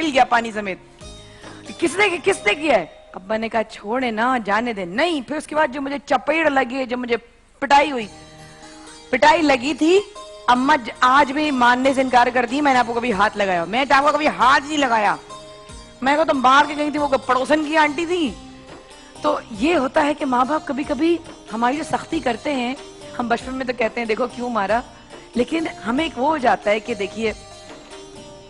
مل گیا پانی سمیت. کس نے کیا ہے؟ ابا نے کہا چھوڑے نا, جانے دے. نہیں, پھر اس کے بعد جو مجھے چپیڑ لگی, جو مجھے پٹائی لگی تھی, اماں آج بھی ماننے سے انکار کر دی میں نے آپ کو کبھی ہاتھ لگایا. میں نے آپ کو کبھی ہاتھ نہیں لگایا. میں کو تو مار کے گئی تھی, وہ پڑوسن کی آنٹی تھی. تو یہ ہوتا ہے کہ ماں باپ کبھی کبھی ہماری جو سختی کرتے ہیں, ہم بچپن میں تو کہتے ہیں دیکھو کیوں مارا, لیکن ہمیں ایک وہ ہو جاتا ہے کہ دیکھیے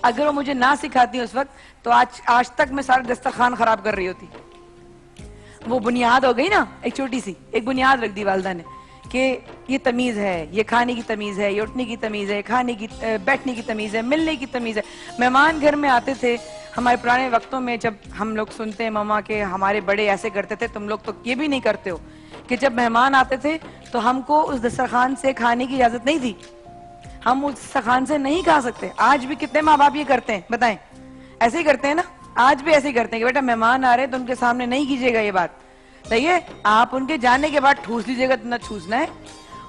اگر وہ مجھے نہ سکھاتی اس وقت تو آج تک میں سارا دسترخوان خراب کر رہی ہوتی. وہ بنیاد ہو گئی نا, ایک چھوٹی سی ایک بنیاد رکھ دی والدہ نے کہ یہ تمیز ہے, یہ کھانے کی تمیز ہے, یہ اٹھنے کی تمیز ہے, کھانے کی بیٹھنے کی تمیز ہے, ملنے کی تمیز ہے. مہمان گھر میں آتے تھے ہمارے پرانے وقتوں میں, جب ہم لوگ سنتے ہیں ماما کہ ہمارے بڑے ایسے کرتے تھے, تم لوگ تو یہ بھی نہیں کرتے ہو, کہ جب مہمان آتے تھے تو ہم کو اس دسترخوان سے کھانے کی اجازت نہیں تھی, ہم اس دسترخوان سے نہیں کھا سکتے. آج بھی کتنے ماں باپ یہ کرتے ہیں بتائیں؟ ایسے ہی کرتے ہیں نا, آج بھی ایسے ہی کرتے ہیں کہ بیٹا مہمان آ رہے ہیں تو ان کے سامنے نہیں کیجیے گا یہ بات, صحیح ہے؟ آپ ان کے جانے کے بعد ٹھوس لیجیے گا, اتنا ٹھوسنا ہے,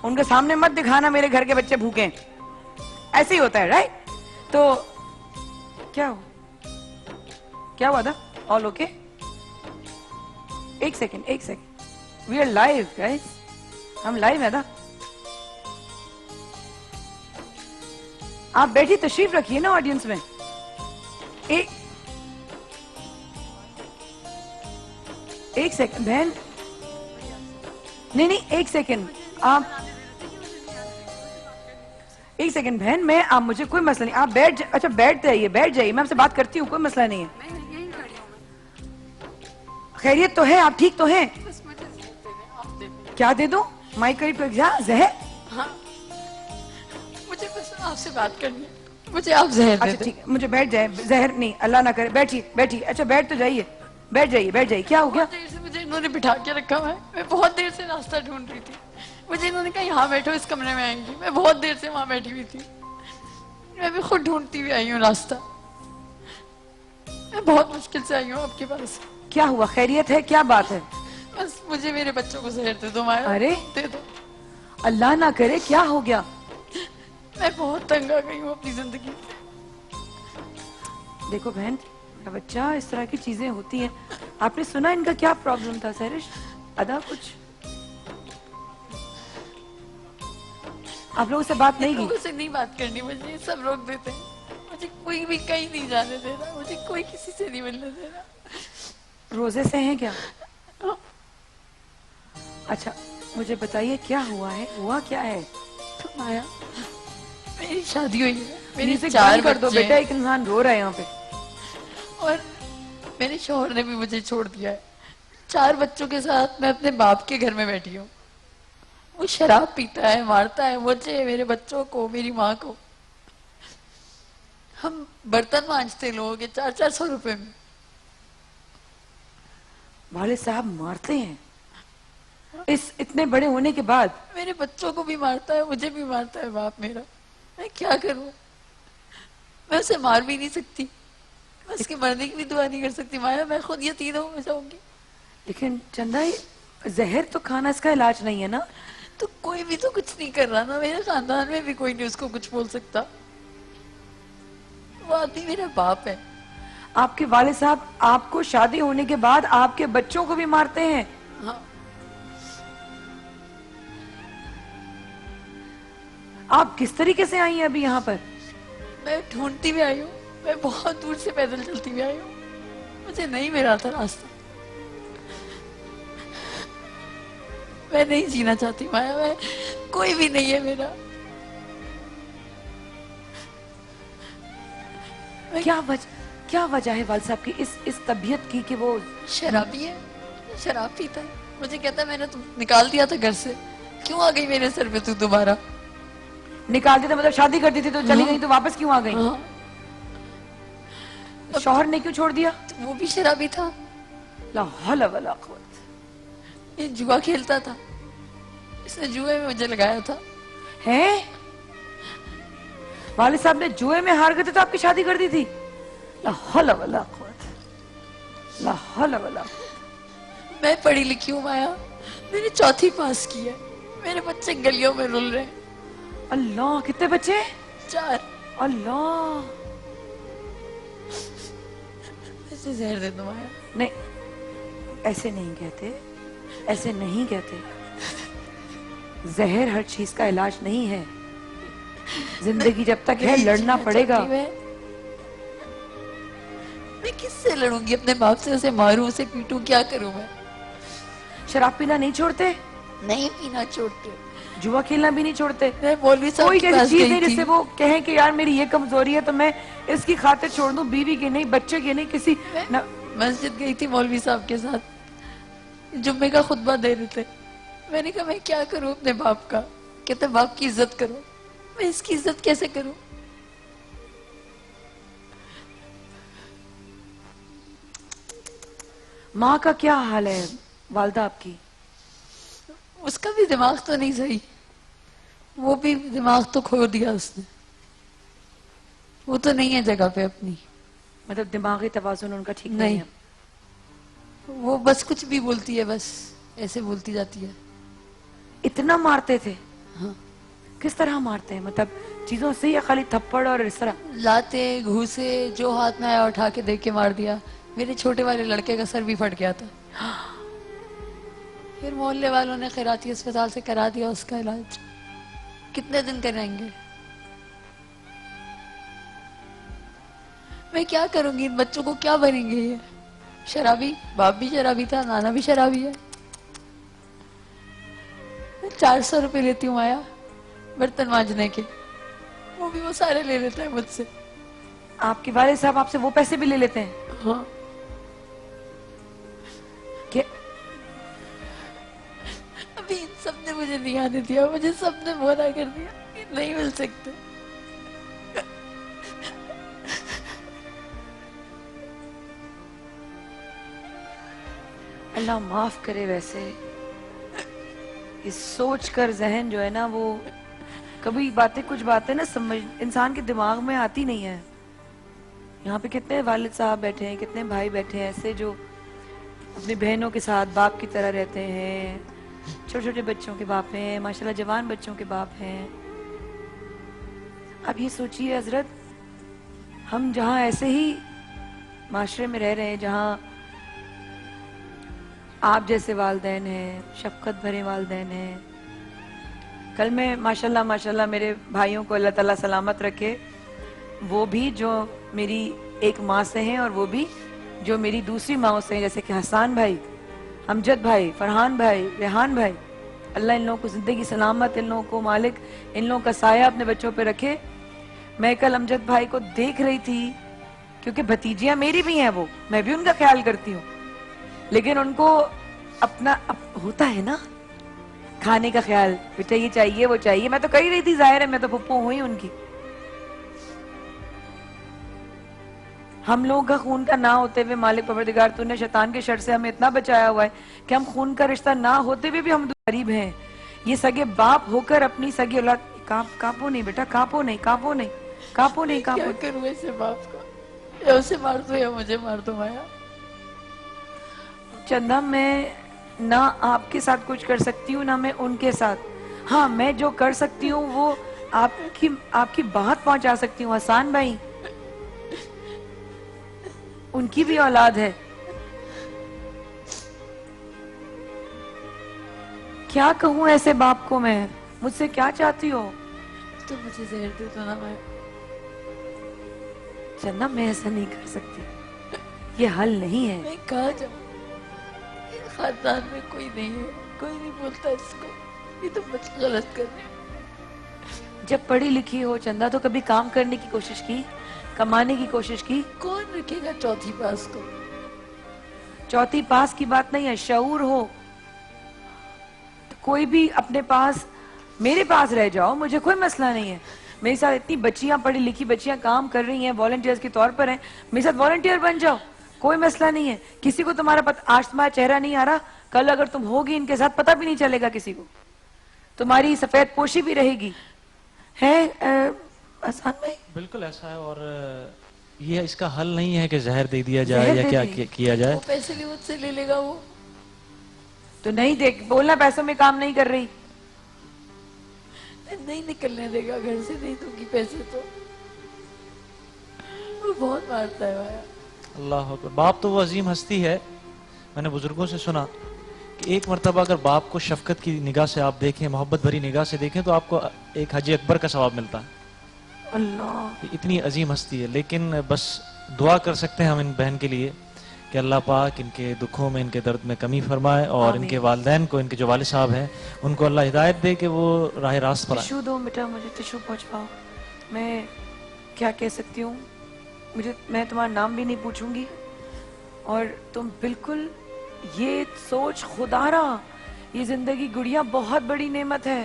ان کے سامنے مت دکھانا میرے گھر کے بچے بھوکے ہیں. ایسے ہی ہوتا ہے, رائٹ؟ تو کیا ہوا تھا؟ All okay? ایک second, we are live guys, ہم لائیو ہیں نا. آپ بیٹھی تشریف رکھیے نا آڈینس میں. ایک سیکنڈ بہن, نہیں ایک سیکنڈ, آپ ایک سیکنڈ بہن, میں آپ مجھے کوئی مسئلہ نہیں, آپ اچھا بیٹھ جائیے, میں آپ سے بات کرتی ہوں, کوئی مسئلہ نہیں ہے. خیریت تو ہے؟ آپ ٹھیک تو ہیں؟ کیا دے دوں؟ مائک قریب کر, زہر؟ مجھے بس آپ سے بات کرنی ہے, مجھے آپ زہر دے اچھا دیں. ٹھیک ہے, مجھے بیٹھ جائے, زہر نہیں, اللہ نہ کرے, بیٹھیے. اچھا بیٹھ تو جائیے, بیٹھ جائیے. کیا ہو گیا؟ بہت دیر سے مجھے انہوں نے بٹھا کے رکھا ہوا ہے, میں بہت دیر سے راستہ ڈھونڈ رہی تھی. مجھے انہوں نے کہا یہاں بیٹھو, اس کمرے میں آئیں گی. میں بہت دیر سے وہاں بیٹھی ہوئی تھی, میں بھی خود ڈھونڈتی ہوئی آئی ہوں راستہ. میں بہت مشکل سے آئی ہوں آپ کے پاس. کیا ہوا؟ خیریت ہے؟ کیا بات ہے؟ بس مجھے میرے بچوں کو زہر دے دو مایا, ارے دے دو. اللہ نہ کرے, کیا ہو گیا؟ میں بہت تنگ آ گئی ہوں اپنی زندگی سے. دیکھو بہن, بچہ اس طرح کی چیزیں ہوتی ہیں. آپ نے سنا ان کا کیا پرابلم تھا سہرش؟ ادا کچھ آپ لوگوں سے بات نہیں کی؟ لوگوں سے نہیں بات کرنی, مجھے سب روک دیتے ہیں. مجھے کوئی بھی کہیں نہیں جانے دے رہا, مجھے کوئی کسی سے نہیں ملنے دے رہا. روزے سے ہیں کیا؟ اچھا مجھے بتائیے کیا ہوا ہے, ہوا کیا ہے؟ مایا, میری شادی ہوئی ہے, میرے میوزک 4 بند کر دو بچے بیٹا, ہیں, ایک انسان رو رہا ہے یہاں پہ. اور میرے شوہر نے بھی مجھے چھوڑ دیا ہے. 4 بچوں کے ساتھ میں اپنے باپ کے گھر میں بیٹھی ہوں. وہ شراب پیتا ہے, مارتا ہے مجھے, میرے بچوں کو, میری ماں کو. ہم برتن مانجتے لوگ 400 روپے میں. والد صاحب مارتے ہیں اس اتنے بڑے ہونے کے بعد؟ میرے بچوں کو بھی مارتا ہے, مجھے بھی مارتا ہے باپ میرا. میں کیا کروں؟ میں اسے مار بھی نہیں سکتی, میں اس کے مرنے کی بھی دعا نہیں کر سکتی. مایا میں خود یتیم ہو جاؤں گی. لیکن چندہ زہر تو کھانا اس کا علاج نہیں ہے نا. تو کوئی بھی تو کچھ نہیں کر رہا نا, میرے خاندان میں بھی کوئی نہیں اس کو کچھ بول سکتا. وہ آدمی میرا باپ ہے. آپ کے والد صاحب آپ کو شادی ہونے کے بعد آپ کے بچوں کو بھی مارتے ہیں؟ ہاں. آپ کس طریقے سے آئی ہیں ابھی یہاں پر؟ میں ڈھونڈتی بھی آئی ہوں, میں بہت دور سے پیدل چلتی بھی آئی ہوں, مجھے نہیں ملا تھا راستہ. میں نہیں جینا چاہتی مایا, میں کوئی بھی نہیں ہے میرا. کیا وجہ ہے والد صاحب کی اس طبیعت کی کہ وہ شرابی ہے, شراب پیتا ہے. مجھے کہتا ہے میں نے تم نکال دیا تھا گھر سے, کیوں آ گئی میرے سر پہ تو دوبارہ؟ نکال دیتے مطلب شادی کر دی تھی تو چلی ہاں, گئی تو واپس کیوں آ گئی؟ ہاں. شوہر نے کیوں چھوڑ دیا؟ وہ بھی شرابی تھا. لا حول ولا قوت. یہ جوا کھیلتا تھا, اس نے جوئے میں مجھے لگایا تھا. ہیں؟ والد صاحب نے جوئے میں ہار گئے تھے تو آپ کی شادی کر دی تھی؟ لا حول ولا قوت, لا حول ولا قوت. میں پڑھی لکھی ہوں مایا, میں نے 4تھی پاس کی ہے. میرے بچے گلیوں میں رول رہے ہیں. اللہ, کتنے بچے؟ 4. اللہ, मुझे जहर दे दो माया। नहीं, ऐसे नहीं कहते, ऐसे नहीं कहते। जहर हर चीज का इलाज नहीं है। जिंदगी जब तक है नहीं लड़ना जीना पड़ेगा। चाहती मैं किससे लड़ूंगी? अपने बाप से उसे मारूं, उसे पीटूं, क्या करूं मैं? शराब पीना नहीं छोड़ते, नहीं पीना छोड़ते। जुआ खेलना भी नहीं छोड़ते। मैं मौलवी साहब कोई के ऐसी पास चीज गई नहीं थी। जिससे वो कहें कि यार मेरी ये कमजोरी है तो मैं इसकी खातिर छोड़ दूं। बीवी की नहीं, बच्चे की नहीं, किसी मैं मस्जिद गई थी मौलवी साहब के साथ, जुम्मे का खुतबा दे रहे थे। मैंने कहा मैं क्या करूं अपने बाप का? कहते बाप की इज्जत करो। मैं इसकी इज्जत कैसे करूं? माँ का क्या हाल है वालदा आपकी? उसका भी दिमाग तो नहीं सही, वो भी दिमाग तो खो दिया उसने, वो तो नहीं है जगह पे अपनी। मतलब दिमागी तवाजुन उनका ठीक नहीं नहीं, है। वो बस कुछ भी बोलती है, बस ऐसे बोलती जाती है। इतना मारते थे? हाँ। किस तरह मारते हैं? मतलब चीजों से या खाली थप्पड़ और इस तरह? लाते घूसे जो हाथ में आया उठा के देख के मार दिया। मेरे छोटे वाले लड़के का सर भी फट गया था। फिर मोहल्ले वालों ने खैराती अस्पताल से करा दिया उसका इलाज। कितने दिन कराएंगे? मैं क्या करूंगी? इन बच्चों को क्या बनेंगे ये? शराबी, बाप भी शराबी था, नाना भी शराबी है। 400 रुपए लेती हूँ आया बर्तन मांजने के, वो भी वो सारे ले लेता है मुझसे। आपके वाले साहब आपसे वो पैसे भी ले लेते हैं? हाँ। कि अभी इन सब ने मुझे नहीं आने दिया, मुझे सब ने मना कर दिया कि नहीं मिल सकते। अल्लाह माफ करे। वैसे ये सोच कर जहन जो है ना, वो कभी बातें, कुछ बातें ना समझ इंसान के दिमाग में आती नहीं है। यहाँ पे कितने वालिद साहब बैठे हैं, कितने भाई बैठे हैं ऐसे जो अपनी बहनों के साथ बाप की तरह रहते हैं, छोटे छोटे बच्चों के बाप हैं, माशाल्लाह जवान बच्चों के बाप हैं। अब ये सोचिए हजरत, हम जहाँ ऐसे ही माशरे में रह रहे हैं, जहाँ आप जैसे वालदैन हैं, शफकत भरे वालदैन हैं। कल मैं माशाल्लाह माशाल्लाह मेरे भाइयों को अल्लाह ताला सलामत रखे, वो भी जो मेरी एक माँ से हैं और वो भी जो मेरी दूसरी माँ से हैं, जैसे कि हसान भाई, अमजद भाई, फरहान भाई, रेहान भाई। अल्लाह इन लोगों को जिंदगी सलामत, इन लोगों को मालिक इन लोगों का साया अपने बच्चों पे रखे। मैं कल अमजद भाई को देख रही थी, क्योंकि भतीजियां मेरी भी हैं, वो मैं भी उनका ख्याल करती हूँ, लेकिन उनको अपना होता है ना खाने का ख्याल, बेटा ये चाहिए वो चाहिए। मैं तो कही रही थी, जाहिर है मैं तो पप्पू हुई उनकी। हम लोगों का खून का ना होते हुए मालिक परवरदिगार तूने शैतान के शर से हमें इतना बचाया हुआ है कि हम खून का रिश्ता ना होते हुए भी हम गरीब हैं। ये सगे बाप होकर अपनी सगी औलाद, कापो नहीं बेटा, कापो नहीं, कापो नहीं, कापो नहीं, कापो। क्या करूं ऐसे बाप को? या उसे मार दो या मुझे मार दो माया। चंदा, मैं ना आपके साथ कुछ कर सकती हूँ ना मैं उनके साथ। हाँ, मैं जो कर सकती हूँ वो आपकी बात पहुंचा सकती हूँ। हसान भाई, उनकी भी औलाद है। क्या कहूँ ऐसे बाप को मैं? मुझसे क्या चाहती हो? तो मुझे जहर दे दो ना माया। चंदा, मैं ऐसा नहीं कर सकती, ये हल नहीं है। मैं कहाँ जाऊँ? खानदान में कोई नहीं है, कोई नहीं बोलता इसको, ये तो बच्चे गलत कर रहे हैं। जब पढ़ी लिखी हो चंदा, तो कभी काम करने की कोशिश की, कमाने की कोशिश की? कौन रखेगा चौथी पास को? चौथी पास की बात नहीं है, शऊर हो तो कोई भी अपने पास, मेरे पास रह जाओ, मुझे कोई मसला नहीं है। मेरे साथ इतनी बच्चियां, पढ़ी लिखी बच्चियां काम कर रही हैं, वॉलंटियर्स के तौर पर हैं, मेरे साथ वॉलंटियर बन जाओ, कोई मसला नहीं है। किसी को तुम्हारा आज तुम्हारा चेहरा नहीं आ रहा, कल अगर तुम होगी इनके साथ पता भी नहीं चलेगा किसी को, तुम्हारी सफेद पोशी भी रहेगी। है आसान भाई? बिल्कुल ऐसा है। और ये इसका हल नहीं है कि जहर दे दिया जाए या क्या किया जाए। वो पैसे भी मुझसे ले लेगा वो। तो नहीं, देख बोलना पैसों में काम नहीं कर रही। नहीं निकलने देगा घर से, नहीं दूंगी पैसे तो। वो बहुत मारता है माया। अल्लाह अकबर। बाप तो वो अजीम हस्ती है, मैंने बुजुर्गों से सुना कि एक मरतबा अगर बाप को शफकत की निगाह से आप देखें, मोहब्बत भरी निगाह से देखें, तो आपको एक हाजी अकबर का सवाब मिलता है। अल्लाह, इतनी अजीम हस्ती है। लेकिन बस दुआ कर सकते हैं हम इन बहन के लिए कि अल्लाह पाक इनके दुखों में, इनके दर्द में कमी फरमाए, और आमीन। इनके वालिदैन को, इनके जो वालिद साहब हैं, उनको अल्लाह हिदायत दे कि वो राह रास्त पर आए। टिशू दो बेटा, मुझे टिशू पहुंचवाओ। मैं क्या कह सकती हूँ, मैं तुम्हारा नाम भी नहीं पूछूंगी, और तुम बिल्कुल ये सोच, खुदारा ये जिंदगी गुड़िया बहुत बड़ी नेमत है,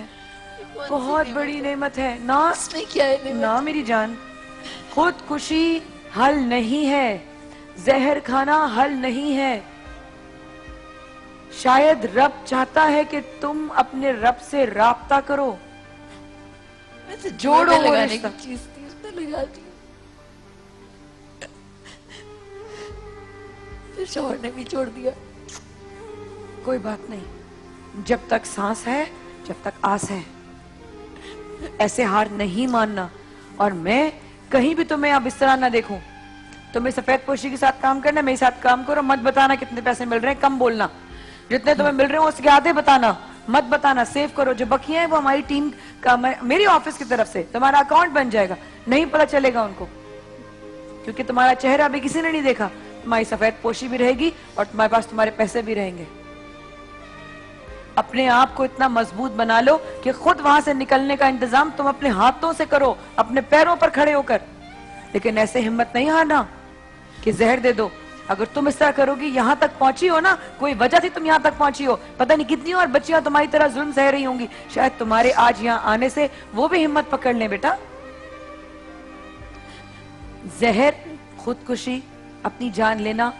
बहुत बड़ी नेमत है ना। इसमें क्या है नेमत? ना मेरी जान, खुदकुशी हल नहीं है, जहर खाना हल नहीं है। शायद रब चाहता है कि तुम अपने रब से राब्ता करो, मैं तो जोड़ो जुए में वो लगाने रिश्ता। की चीज थी, उसने लगा दी। फिर शौहर ने भी छोड़ दिया। कोई बात नहीं, जब तक सांस है, जब तक आस है, ऐसे हार नहीं मानना। और मैं कहीं भी तुम्हें अब इस तरह ना देखूं। तुम्हें सफेद पोशी के साथ काम करना, मेरे साथ काम करो, मत बताना कितने पैसे मिल रहे हैं, कम बोलना। जितने तुम्हें मिल रहे हो उसके आधे बताना, मत बताना, सेव करो। जो बकिया है वो हमारी टीम का, मेरी ऑफिस की तरफ से तुम्हारा अकाउंट बन जाएगा, नहीं पता चलेगा उनको, क्योंकि तुम्हारा चेहरा भी किसी ने नहीं देखा। तुम्हारी सफेद पोशी भी रहेगी और तुम्हारे पास तुम्हारे पैसे भी रहेंगे। अपने आप को इतना मजबूत बना लो कि खुद वहां से निकलने का इंतजाम तुम अपने हाथों से करो, अपने पैरों पर खड़े होकर। लेकिन ऐसे हिम्मत नहीं हारना कि जहर दे दो। अगर तुम इस तरह करोगी, यहां तक पहुंची हो ना, कोई वजह थी तुम यहां तक पहुंची हो, पता नहीं कितनी और बच्चियां तुम्हारी तरह जुल्म सह रही होंगी, शायद तुम्हारे आज यहां आने से वो भी हिम्मत पकड़ लें। बेटा, जहर, खुदकुशी, अपनी जान लेना